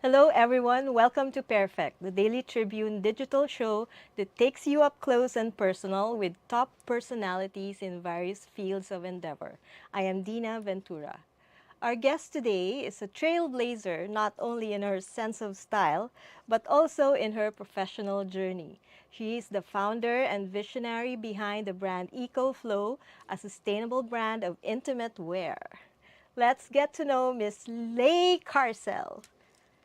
Hello, everyone. Welcome to Pairfect, the daily Tribune digital show that takes you up close and personal with top personalities in various fields of endeavor. I am Dinah Ventura. Our guest today is a trailblazer not only in her sense of style, but also in her professional journey. She is the founder and visionary behind the brand Ecoflo, a sustainable brand of intimate wear. Let's get to know Miss Leigh Carcel.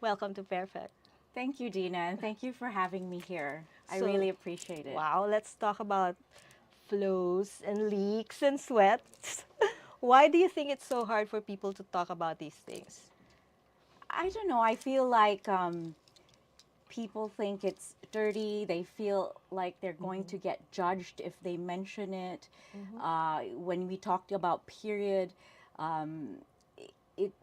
Welcome to Pairfect. Thank you, Dina, and thank you for having me here. I So, really appreciate it. wow, let's talk about flows and leaks and sweats. Why do you think it's so hard for people to talk about these things? I don't know, I feel like people think it's dirty. They feel like they're going to get judged if they mention it. When we talked about period, um,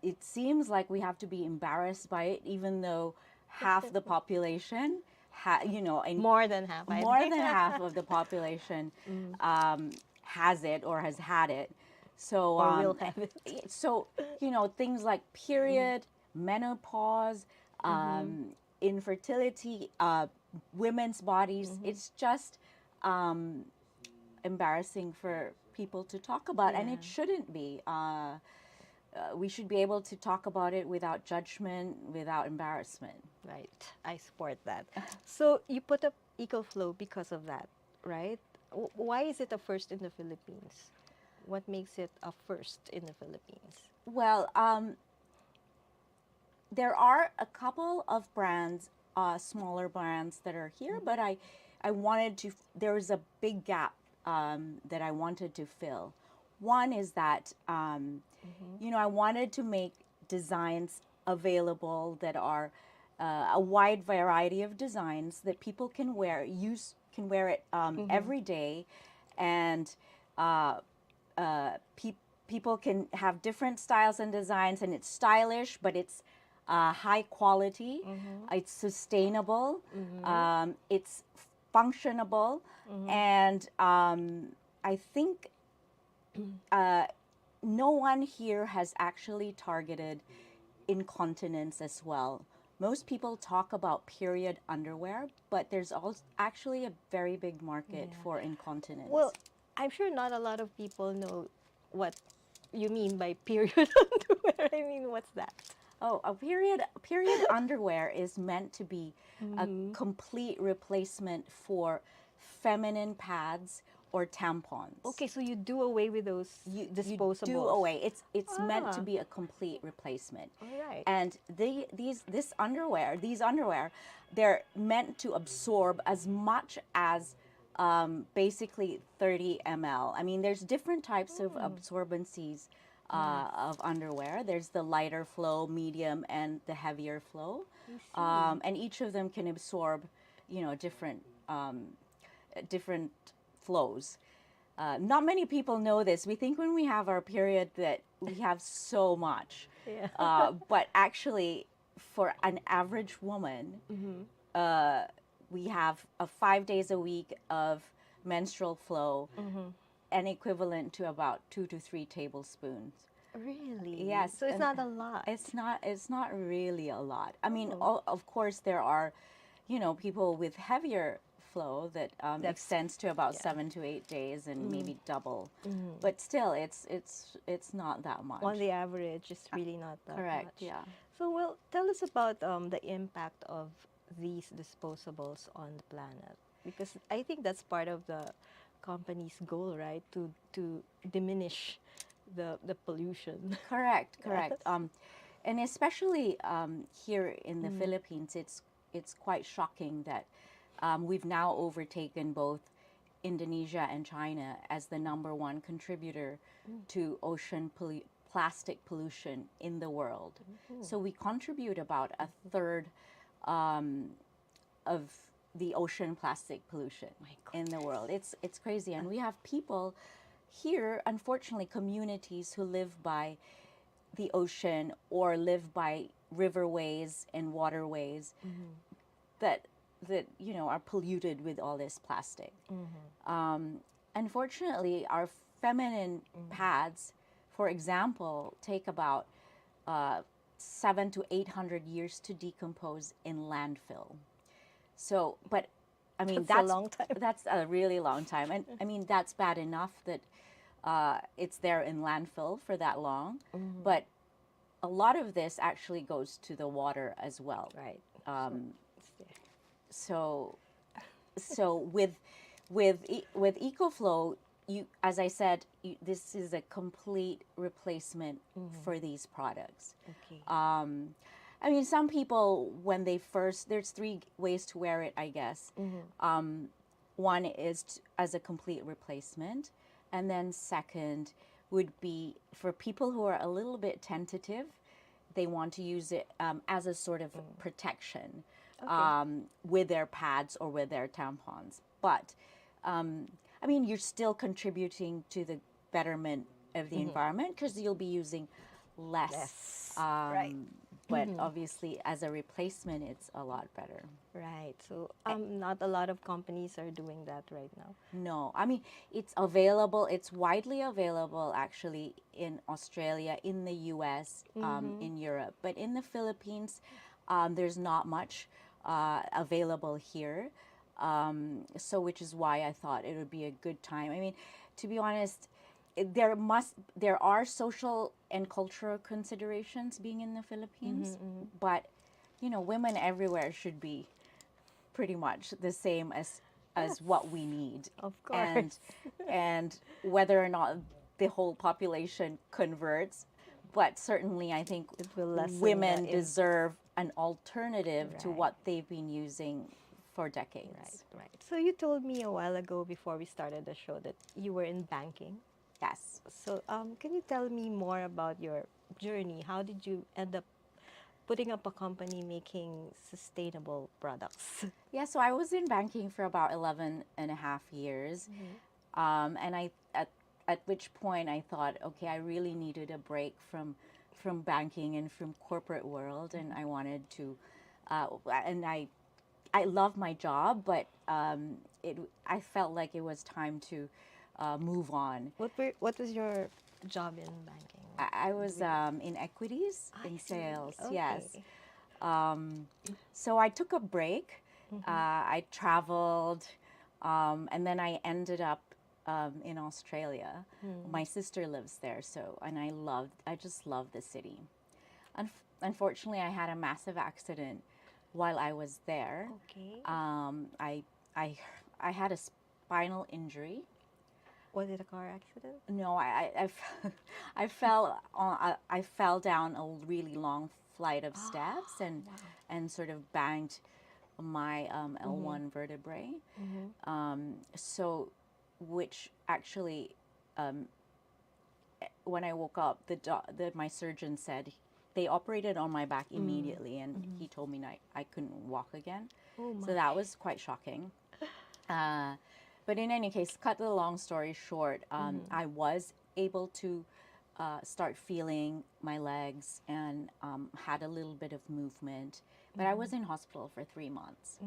it seems like we have to be embarrassed by it, even though half the population, More than half, I more think. than half of the population has it or has had it. So, Or will have it. so things like period, menopause, infertility, women's bodies. It's just embarrassing for people to talk about, and it Yeah. shouldn't be. We should be able to talk about it without judgment, without embarrassment. Right, I support that. So you put up EcoFlow because of that, right? Why is it a first in the Philippines? What makes it a first in the Philippines? Well, there are a couple of brands, smaller brands that are here, but I wanted to, there was a big gap that I wanted to fill. One is that, I wanted to make designs available that are a wide variety of designs that people can can wear it every day, and uh, people can have different styles and designs, and it's stylish, but it's high quality, it's sustainable, it's functionable, and I think no one here has actually targeted incontinence as well. Most people talk about period underwear, but there's also actually a very big market Yeah. for incontinence. Well, I'm sure not a lot of people know what you mean by period underwear. I mean, what's that? Oh, a period underwear is meant to be a complete replacement for feminine pads or tampons. Okay, so you do away with those You do disposables. away. It's meant to Ah, be a complete replacement. all right. And these underwear, they're meant to absorb as much as basically 30 ml. I mean, there's different types of absorbencies of underwear. There's the lighter flow, medium, and the heavier flow, I see. and each of them can absorb, different flows. Not many people know this. We think when we have our period that we have so much, Yeah. but actually, for an average woman, uh, we have 5 days a week of menstrual flow, and equivalent to about 2 to 3 tablespoons. Really? Yes, So it's and not a lot. it's not really a lot. I mean, Oh, of course there are, people with heavier flow that that's extends to about yeah. 7 to 8 days and maybe double, but still it's not that On much. the average, it's really not that Correct. much. Yeah. So, well, tell us about the impact of these disposables on the planet, because I think that's part of the company's goal, right? To diminish the pollution. Correct. Yes. Correct. And especially here in the Philippines, it's quite shocking that we've now overtaken both Indonesia and China as the number one contributor to plastic pollution in the world. So we contribute about a third of the ocean plastic pollution in the world. It's crazy, and we have people here, unfortunately, communities who live by the ocean or live by riverways and waterways that are polluted with all this plastic. Unfortunately, our feminine pads, for example, take about 700 to 800 years to decompose in landfill. So, but I mean, That's a long time. that's a really long time. And I mean, that's bad enough that it's there in landfill for that long. But a lot of this actually goes to the water as well. Right. It's there. So, so with Ecoflo, you, as I said, this is a complete replacement for these products. Okay. I mean, some people, when they first, there's three ways to wear it, I guess. One is as a complete replacement. And then second would be for people who are a little bit tentative, they want to use it as a sort of protection with their pads or with their tampons. But, I mean, you're still contributing to the betterment of the environment because you'll be using less. Less. Right. But obviously, as a replacement, it's a lot better. Right. So not a lot of companies are doing that right now. No, I mean, it's available, it's widely available actually in Australia, in the US, in Europe. But in the Philippines, there's not much available here. So, which is why I thought it would be a good time. I mean, to be honest, there are social and cultural considerations being in the Philippines, but you know, women everywhere should be pretty much the same as what we need. Of course. And whether or not the whole population converts, but certainly I think It will lessen women the deserve an alternative to Right. what they've been using for decades. Right, right. So you told me a while ago before we started the show that you were in banking. Yes. So can you tell me more about your journey? How did you end up putting up a company making sustainable products? Yeah, so I was in banking for about 11 and a half years. And at which point I thought, okay, I really needed a break from banking and from corporate world. And I wanted to, and I love my job, but I felt like it was time to move on. What was your job in banking? I was in equities, I in see. sales, Okay. yes. So I took a break. I traveled, and then I ended up in Australia. My sister lives there, so and I just love the city. Unfortunately, I had a massive accident while I was there. Okay. I I I had a spinal injury. Was it a car accident? No, I fell down a really long flight of steps and sort of banged my L1 vertebrae. So, which actually, when I woke up, my surgeon said they operated on my back immediately, and he told me I couldn't walk again. Oh my. So that was quite shocking. But in any case, cut the long story short, I was able to start feeling my legs and had a little bit of movement. But I was in hospital for 3 months.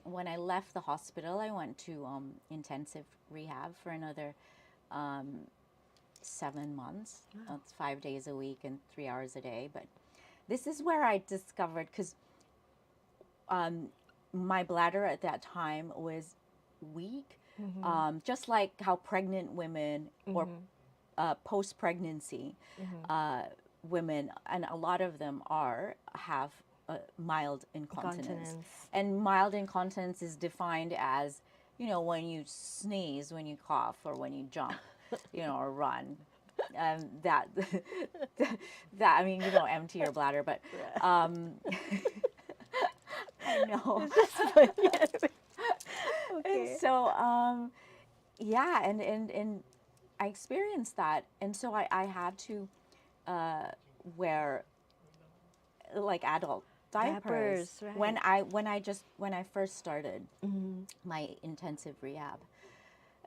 When I left the hospital, I went to intensive rehab for another 7 months. That's 5 days a week and 3 hours a day. But this is where I discovered, because my bladder at that time was weak, just like how pregnant women or post-pregnancy women, and a lot of them have mild incontinence. Incontinence. And mild incontinence is defined as, you know, when you sneeze, when you cough, or when you jump, you know, or run. That I mean, you don't empty your bladder, but I know. Okay. And so yeah, and I experienced that, and so I had to wear like adult diapers, Right. when I first started my intensive rehab.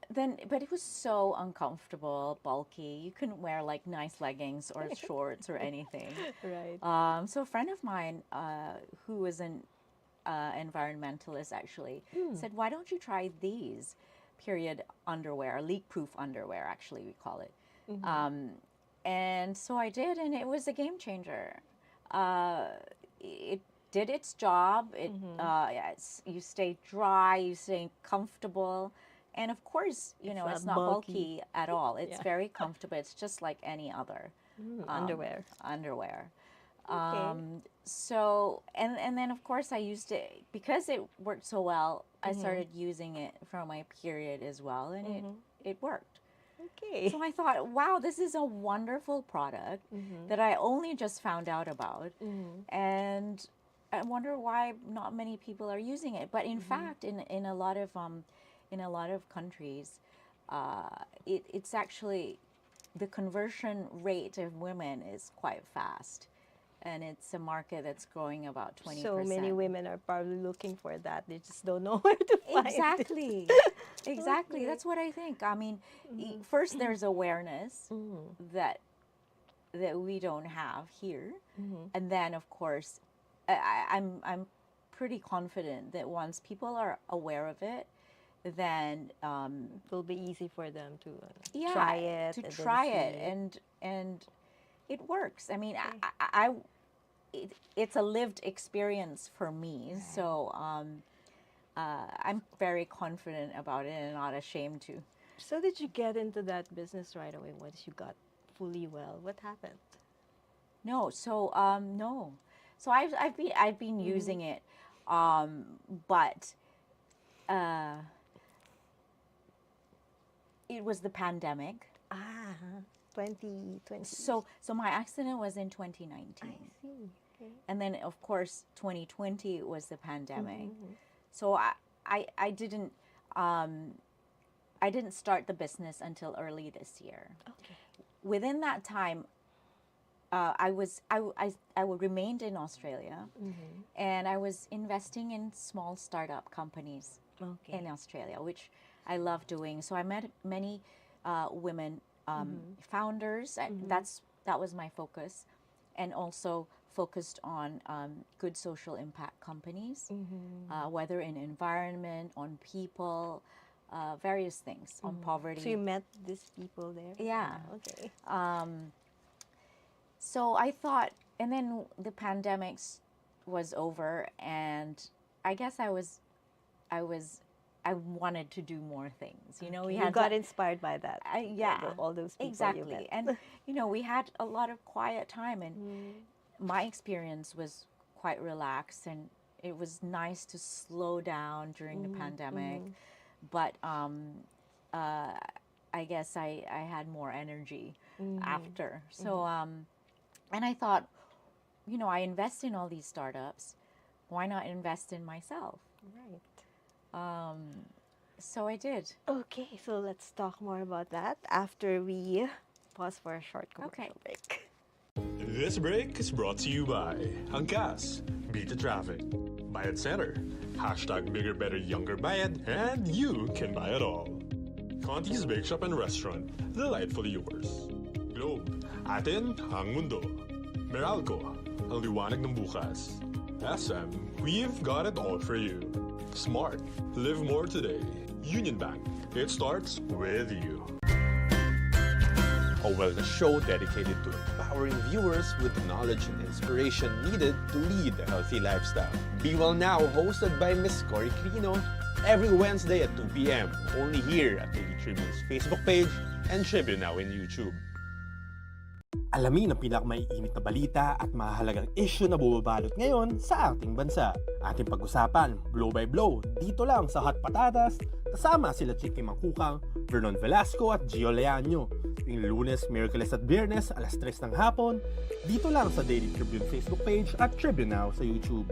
Then, but it was so uncomfortable, bulky. You couldn't wear like nice leggings or shorts or anything. Right. So a friend of mine who was an environmentalist actually said, "Why don't you try these period underwear, leak-proof underwear? Actually, we call it." And so I did, and it was a game changer. It did its job. You stay dry, you stay comfortable, and of course, it's not bulky at all. It's very comfortable. It's just like any other Underwear. underwear. Okay. So and then of course I used it because it worked so well. I started using it for my period as well, and it worked. Okay. So I thought, wow, this is a wonderful product that I only just found out about, and I wonder why not many people are using it. But in fact, in a lot of countries, it's actually the conversion rate of women is quite fast, and it's a market that's growing about 20%. So many women are probably looking for that. They just don't know where to find it. Exactly. Exactly. Okay. That's what I think. I mean, first there's awareness that we don't have here, and then of course, I'm pretty confident that once people are aware of it, then It will be easy for them to yeah, try it. to and then try it, see. and it works. I mean, it's a lived experience for me, so I'm very confident about it and not ashamed to. So did you get into that business right away once you got fully well? What happened? No, so no, so I've been using it, but it was the pandemic. Ah, 2020. So my accident was in 2019. I see. Okay. And then of course 2020 was the pandemic. So I didn't start the business until early this year. Okay. Within that time, I remained in Australia, and I was investing in small startup companies Okay. in Australia, which I love doing. So I met many women founders. That was my focus, and also focused on good social impact companies, whether in environment, on people, various things, on poverty. So you met these people there? Yeah. Ah, okay. So I thought, and then the pandemic was over, and I guess I wanted to do more things. We You had got inspired by that. yeah, All those people you exactly. met. And we had a lot of quiet time, and my experience was quite relaxed, and it was nice to slow down during the pandemic. But I guess I had more energy after. So and I thought, I invest in all these startups. Why not invest in myself? Right. So I did. Okay, so let's talk more about that after we pause for a short commercial break. This break is brought to you by Angkas, Beat the Traffic, Bayad Center, hashtag bigger, better, younger Bayad, and you can buy it all. Conti's Bake Shop and Restaurant, delightful yours. Globe, atin ang mundo. Meralco, ang liwanag ng bukas. SM, we've got it all for you. Smart, live more today. Union Bank, it starts with you. A wellness show dedicated to empowering viewers with the knowledge and inspiration needed to lead a healthy lifestyle. Be Well Now, hosted by Miss Cory Crino, every Wednesday at 2 p.m. only here at Daily Tribune's Facebook page and Tribune Now in YouTube. Alamin ang pinakamaiinit na balita at mahalagang issue na bumabalot ngayon sa ating bansa. Ating pag-usapan, blow by blow, dito lang sa Hot Patatas, kasama sila Chicky Mangkukang, Vernon Velasco at Gio Leaño. Tuwing Lunes, Miyerkules at Biyernes, alas 3 ng hapon, dito lang sa Daily Tribune Facebook page at Tribune Now sa YouTube.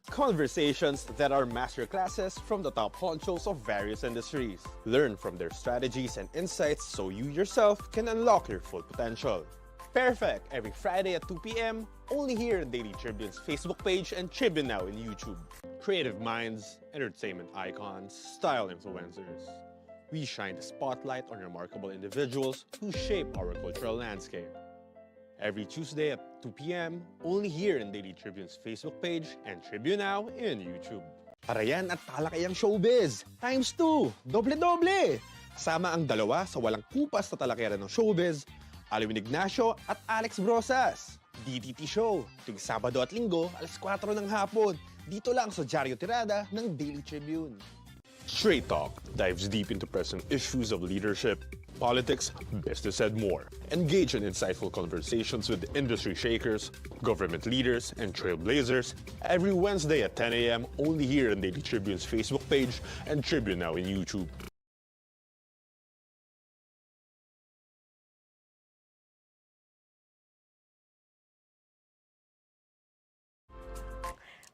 Conversations that are masterclasses from the top honchos of various industries. Learn from their strategies and insights so you yourself can unlock your full potential. Pairfect every Friday at 2 p.m. only here on Daily Tribune's Facebook page and Tribune Now in YouTube. Creative minds, entertainment icons, style influencers. We shine the spotlight on remarkable individuals who shape our cultural landscape. Every Tuesday at 2 p.m. only here in Daily Tribune's Facebook page and Tribune Now in YouTube. Parayan at talakayang showbiz! ×2! Doble-doble! Kasama ang dalawa sa walang kupas na talakera ng showbiz, Alwin Ignacio at Alex Brosas. DTT Show, tuwing Sabado at Linggo, alas 4 ng hapon, dito lang sa Diaryo Tirada ng Daily Tribune. Straight Talk dives deep into present issues of leadership, politics, business, and more. Engage in insightful conversations with industry shakers, government leaders, and trailblazers every Wednesday at 10 a.m. only here on Daily Tribune's Facebook page and Tribune Now in YouTube.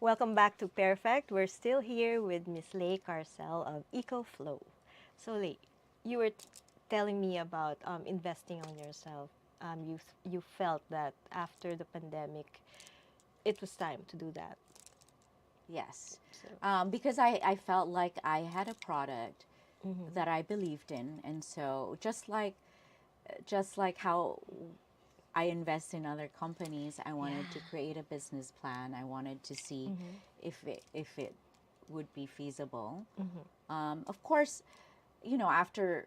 Welcome back to Pairfect. We're still here with Miss Leigh Carcel of Ecoflo. So Leigh, you were telling me about investing on yourself. You felt that after the pandemic, it was time to do that. Yes, So, because I felt like I had a product that I believed in, and so just like how I invest in other companies, I wanted to create a business plan. I wanted to see if it would be feasible. Of course, after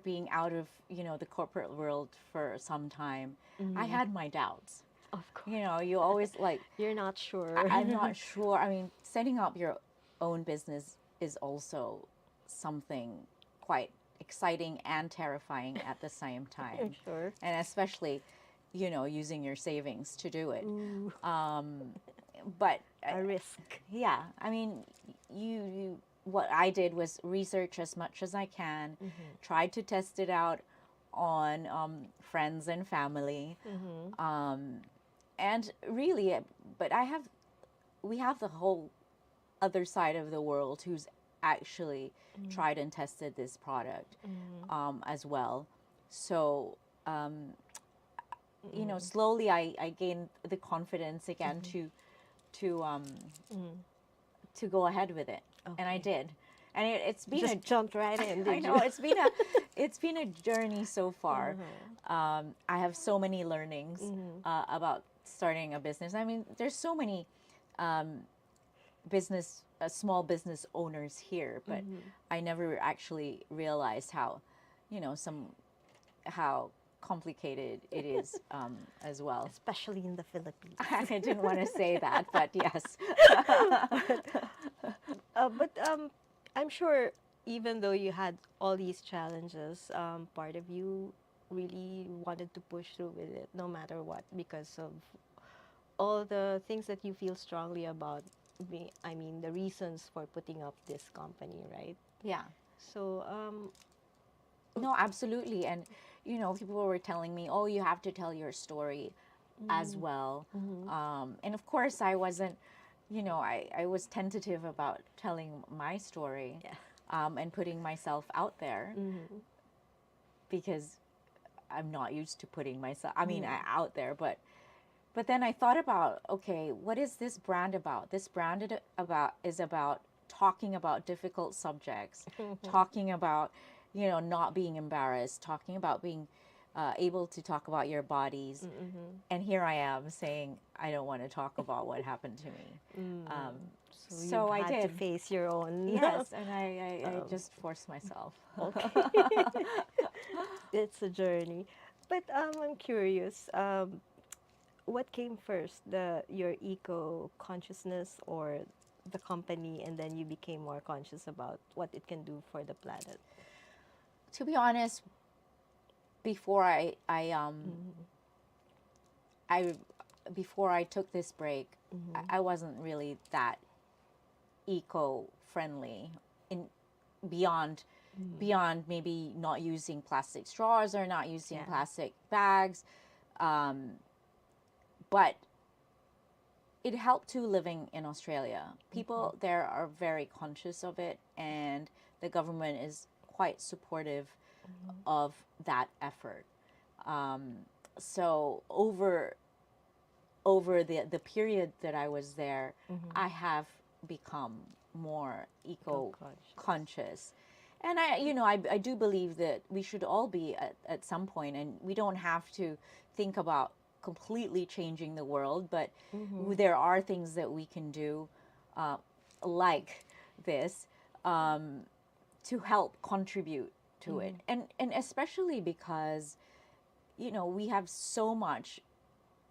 being out of the corporate world for some time, I had my doubts. of course, You always like, you're not sure. I'm not sure. I mean, setting up your own business is also something quite exciting and terrifying at the same time. Sure. And especially, using your savings to do it. Ooh, But a risk. yeah, I mean, what I did was research as much as I can, tried to test it out on friends and family, and really, but we have the whole other side of the world who's actually tried and tested this product as well. So slowly I gained the confidence again to go ahead with it, and I did, and it's been Just jumped right in, I did know you? it's been a journey so far. I have so many learnings about starting a business. I mean, there's so many small business owners here, but I never actually realized how how complicated it is as well. Especially in the Philippines. I didn't want to say that, but yes. But I'm sure even though you had all these challenges, part of you really wanted to push through with it no matter what because of all the things that you feel strongly about. I mean, the reasons for putting up this company, right? Yeah. So, No, absolutely. And, people were telling me, oh, you have to tell your story as well. And of course, I wasn't, I was tentative about telling my story and putting myself out there because I'm not used to putting myself, out there. But then I thought about, okay, what is this brand about? This brand is about talking about difficult subjects, talking about, not being embarrassed, talking about being able to talk about your bodies. And here I am saying, I don't want to talk about what happened to me. So you I had did. to face your own. Yes, and I just forced myself. It's a journey. But I'm curious, what came first, your eco consciousness or the company, and then you became more conscious about what it can do for the planet? To be honest, before before I took this break, I wasn't really that eco-friendly in beyond maybe not using plastic straws or not using plastic bags, but it helped too living in Australia. People there are very conscious of it, and the government is quite supportive of that effort. So over the period that I was there, I have become more eco-conscious. And I do believe that we should all be at some point, and we don't have to think about completely changing the world, but there are things that we can do like this to help contribute to it, and especially because we have so much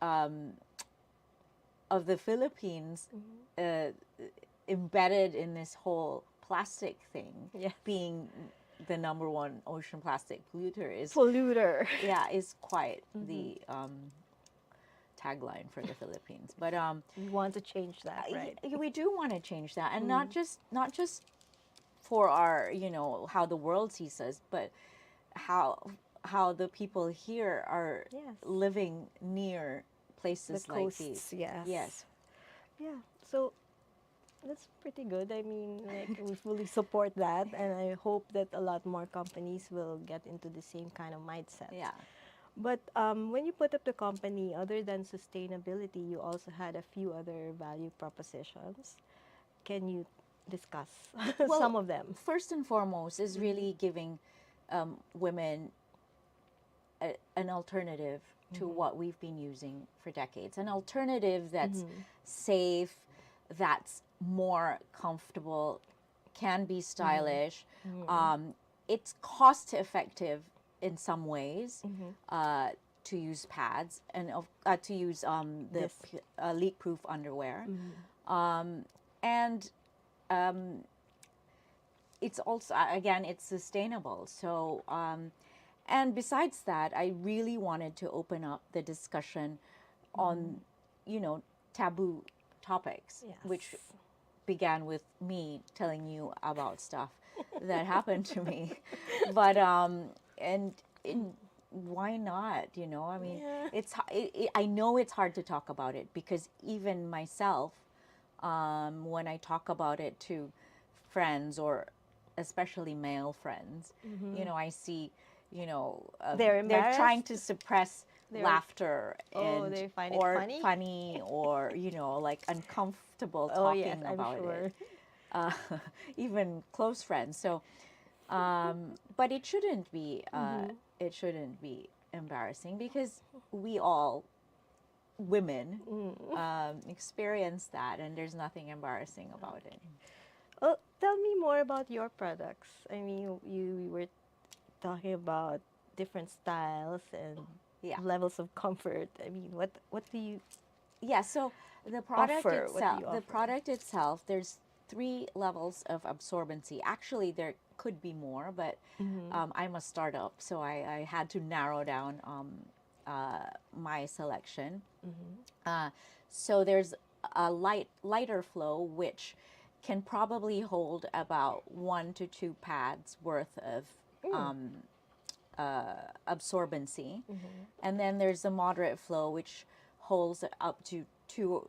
of the Philippines embedded in this whole plastic thing. Yes. Being the number one ocean plastic polluter is Polluter. is quite the tagline for the Philippines. But We want to change that, right? we do want to change that, and not just for our how the world sees us, but how the people here are Yes. living near The places like coasts, these. yes. Yes. Yeah. So that's pretty good. I mean, like we fully support that, and I hope that a lot more companies will get into the same kind of mindset. Yeah. But when you put up the company, other than sustainability, you also had a few other value propositions. Can you discuss some of them? First and foremost is really giving women an alternative to what we've been using for decades. An alternative that's safe, that's more comfortable, can be stylish. It's cost effective in some ways to use pads and to use the Yes. leak-proof underwear. And it's also, again, it's sustainable. So, and besides that, I really wanted to open up the discussion on, taboo topics, Yes. which began with me telling you about stuff that happened to me. But, and why not? I mean, Yeah. I know it's hard to talk about it because even myself, when I talk about it to friends or especially male friends, I see, They're trying embarrassed? to suppress They're- laughter Oh, and they find it or funny? or like uncomfortable Oh talking yes, I'm about sure. it. Uh, even close friends. So, but it shouldn't be. It shouldn't be embarrassing because we all women experience that, and there's nothing embarrassing about it. Well, tell me more about your products. I mean, you were talking about different styles and Yeah. levels of comfort. I mean, what do you Yeah, so the product Offer, what do itself, you the offer? product itself, there's 3 levels of absorbency. Actually, there could be more, but I'm a startup, so I had to narrow down my selection. So there's a lighter flow, which can probably hold about 1 to 2 pads worth of absorbency. And then there's the moderate flow, which holds up to two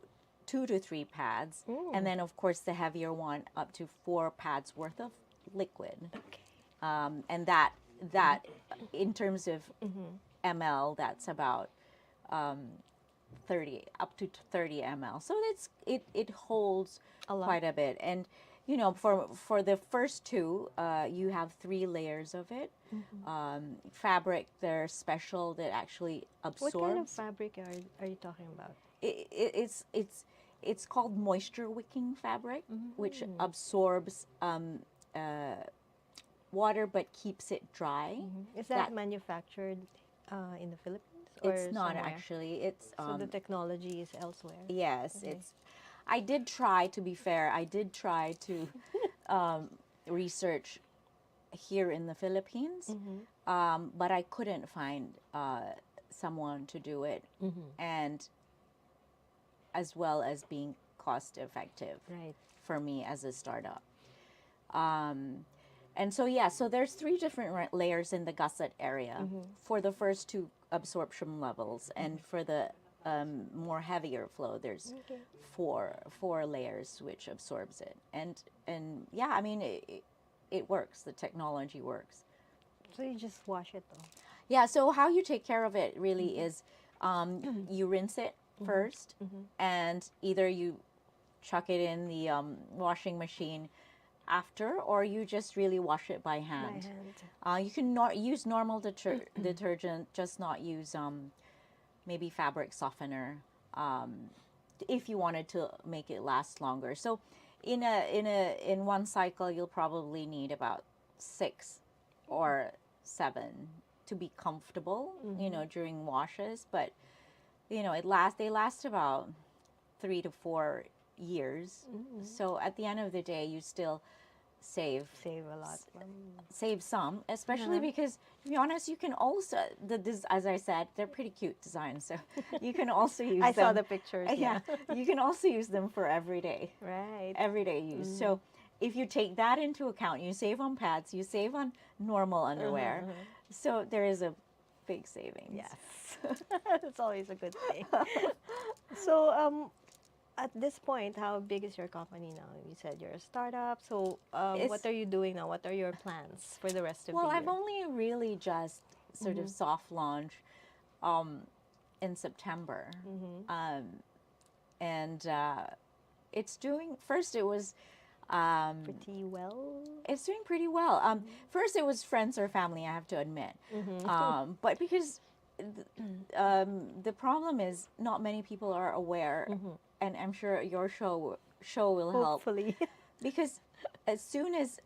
to 3 pads. And then, of course, the heavier one up to 4 pads worth of liquid. And that in terms of ml, that's about 30 up to 30 ml. So it holds A lot. quite a bit. And for the first 2, you have 3 layers of it. Fabric, they're special, that actually absorbs. what kind of fabric are you talking about? It's called moisture wicking fabric, which absorbs water but keeps it dry. Is that manufactured in the Philippines or It's not somewhere? actually. It's So the technology is elsewhere. yes, Okay. it's. I did try, to be fair. I did try to research here in the Philippines, but I couldn't find someone to do it, and as well as being cost effective Right. for me as a startup. And so so there's 3 different layers in the gusset area for the first 2 absorption levels, and for the more heavier flow, there's Okay. four layers which absorbs it, and yeah, I mean it works. The technology works. So you just wash it though. Yeah. So how you take care of it really is you rinse it first, and either you chuck it in the washing machine after, or you just really wash it by hand. You can not use normal detergent, just not use maybe fabric softener if you wanted to make it last longer. So in one cycle, you'll probably need about 6 or 7 to be comfortable, you know, during washes. But, you know, they last about 3 to 4 years. So at the end of the day, you still save Save a lot. save some, especially because, to be honest, you can also as I said, they're pretty cute designs, so you can also use I them. saw the pictures. Yeah, you can also use them for everyday Right. use. So if you take that into account, you save on pads, you save on normal underwear. So there is a big savings. Yes. That's always a good thing. So, at this point, how big is your company now? You said you're a startup. So, what are you doing now? What are your plans for the rest of Well, the year? I've only really just sort of soft launched in September. And it's doing, first it was, Pretty well. it's doing pretty well. First it was friends or family, I have to admit. But because the problem is not many people are aware, and I'm sure your show will help. Hopefully. Because as soon as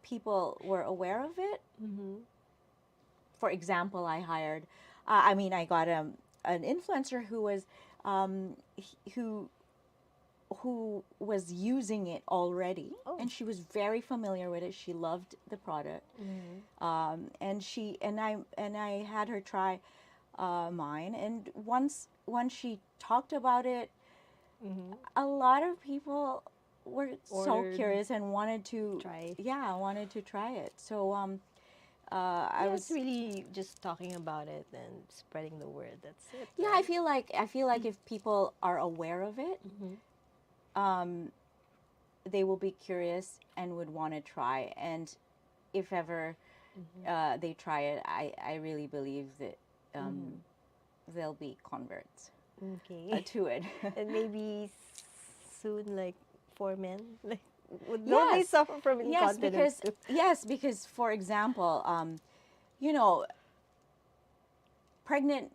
people were aware of it, for example, I got an influencer who was who was using it already, and she was very familiar with it. She loved the product, and I had her try mine, and once she talked about it, a lot of people were so Ordered. curious and wanted to Try. wanted to try it. So I was It's really just talking about it and spreading the word. That's it. yeah. right? I feel like if people are aware of it, they will be curious and would want to try. And if ever they try it, I really believe that they'll be converts Okay. to it. And maybe soon, like for men, like don't they Yes. suffer from incontinence? Because for example, you know, pregnant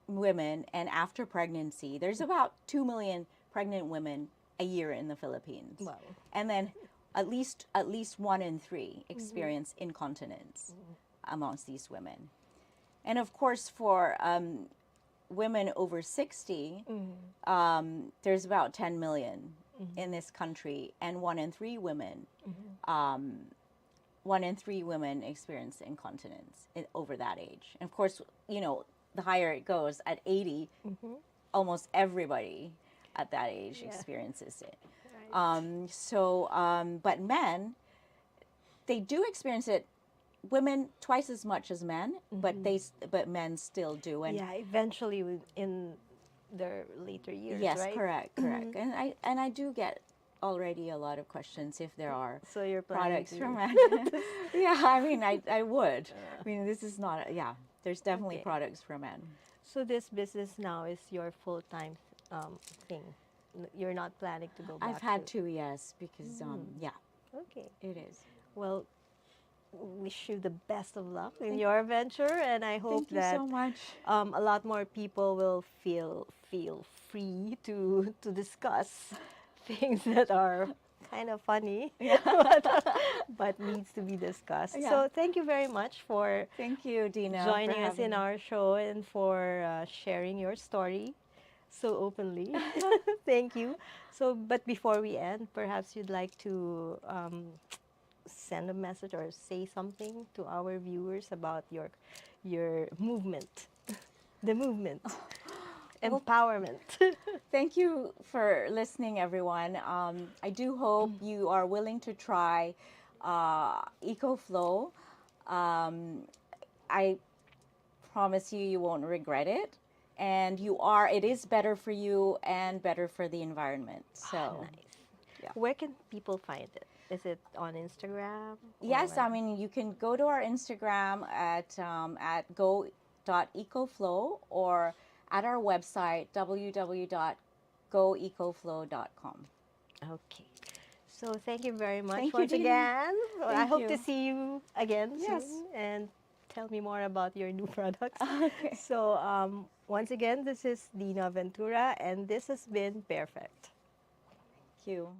women and after pregnancy, there's about 2 million pregnant women a year in the Philippines. Wow. And then at least 1 in 3 experience incontinence amongst these women. And of course, for women over 60, there's about 10 million in this country, and 1 in 3 women, 1 in 3 women experience incontinence over that age. And of course, you know, the higher it goes, at 80, almost everybody at that age experiences it. Right. But men, they do experience it. Women twice as much as men, but men still do. And Yeah, eventually in their later years, yes, right? correct. And I do get already a lot of questions if there are So you're planning products to... for men. Yeah, I mean, I would. I mean, this is not. Yeah, there's definitely Okay. products for men. So this business now is your full-time thing. You're not planning to go back I've had to, yes, because yeah, Okay. it is. Well, wish you the best of luck in your venture, and I hope Thank you that so much. a lot more people will feel free to discuss things that are kind of funny, but needs to be discussed. Yeah. So thank you very much for Thank you, Dinah, joining for us in having me. our show and for sharing your story so openly. Thank you. So, but before we end, perhaps you'd like to send a message or say something to our viewers about your movement, the movement, empowerment. Thank you for listening, everyone. I do hope you are willing to try Ecoflo. I promise you, you won't regret it. And it is better for you and better for the environment. So, Nice. Yeah. Where can people find it? Is it on Instagram? or yes, where? I mean, you can go to our Instagram at go.ecoflow or at our website, www.goecoflow.com. Okay. So thank you very much Thank you, once Dinah. again. I Thank hope to you. see you again Yes. soon and tell me more about your new products. Okay. So once again, this is Dinah Ventura, and this has been Pairfect. Thank you.